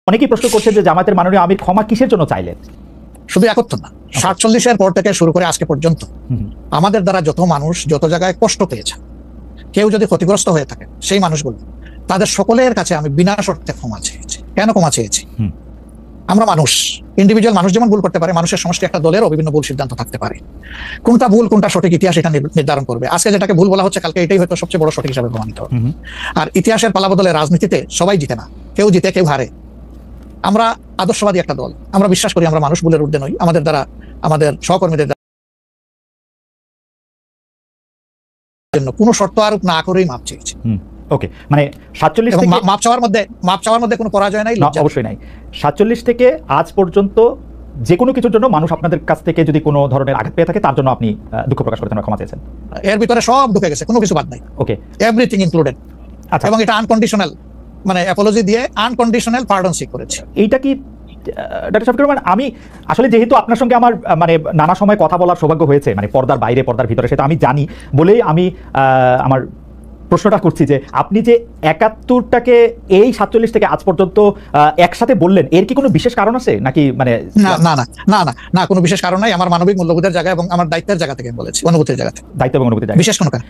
অনেকেই প্রশ্ন করছেন যে জামায়াতের মাননীয় আমির ক্ষমা কিসের জন্য চাইলেন? শুধু একত্র না, 47-এর পর থেকে শুরু করে আজকে পর্যন্ত আমাদের দ্বারা যত মানুষ যত জায়গায় কষ্ট পেয়েছে, কেউ যদি ক্ষতিগ্রস্ত হয়ে থাকে, সেই মানুষগুলো তাদের সকলের কাছে আমি বিনা শর্তে ক্ষমা চেয়েছি। কেন ক্ষমা চেয়েছি? আমরা মানুষ, ইন্ডিভিজুয়াল মানুষ যেমন ভুল করতে পারে, মানুষের সমষ্টি একটা দলেরও বিভিন্ন ভুল সিদ্ধান্ত থাকতে পারে। কোনটা ভুল কোনটা সঠিক ইতিহাস এটা নির্ধারণ করবে। আজকে যেটাকে ভুল বলা হচ্ছে, কালকে এটাই হয়তো সবচেয়ে বড় সঠিক হিসাবে প্রমাণিত হবে। আর ইতিহাসের পালাবদলে রাজনীতিতে সবাই জিতে না, কেউ জিতে কেউ হারে। আমরা আদর্শবাদী একটা দল, আমরা বিশ্বাস করি আমরা মানুষ ভুলের ঊর্ধ্বে নই। আমাদের দ্বারা, আমাদের সহকর্মীদের জন্য কোনো শর্ত আরোপ না করেই মাপ চেয়েছি। ওকে, মানে 47 থেকে মাপ চাওয়ার মধ্যে কোনো পরাজয় নাই, অবশ্যই নাই। 47 থেকে আজ পর্যন্ত যে কোনো কিছুর জন্য মানুষ আপনাদের কাছ থেকে যদি কোনো ধরনের আঘাত পেয়ে থাকে, তার জন্য আপনি দুঃখ প্রকাশ করেছেন, ক্ষমা চেয়েছেন। এর ভিতরে সব ঢুকে গেছে, কোনো কিছু বাদ নাই। ওকে, এভরিথিং ইনক্লুডেড। আচ্ছা, এবং এটা আনকন্ডিশনাল, মানে অ্যাপোলজি দিয়ে আনকন্ডিশনাল পার্ডন সিক করেছে। এইটা কি ডক্টর শফিকুর রহমান, আমি আসলে যেহেতু আপনার সঙ্গে আমার মানে নানা সময় কথা বলার সৌভাগ্য হয়েছে, মানে পর্দার বাইরে পর্দার ভিতরে, সেটা আমি জানি বলেই আমি আমার প্রশ্নটা করছি যে আপনি যে 71টাকে এই 47 থেকে আজ পর্যন্ত একসাথে বললেন, এর কি কোনো বিশেষ কারণ আছে নাকি? মানে না না না না না না, কোনো বিশেষ কারণ নাই। আমার মানবিক মূল্যবোধের জায়গা এবং আমার দায়িত্বের জায়গা থেকে বলেছি, অনুভূতির জায়গা থেকে, দায়িত্ব এবং অনুভূতির জায়গা, বিশেষ কোনো কারণ।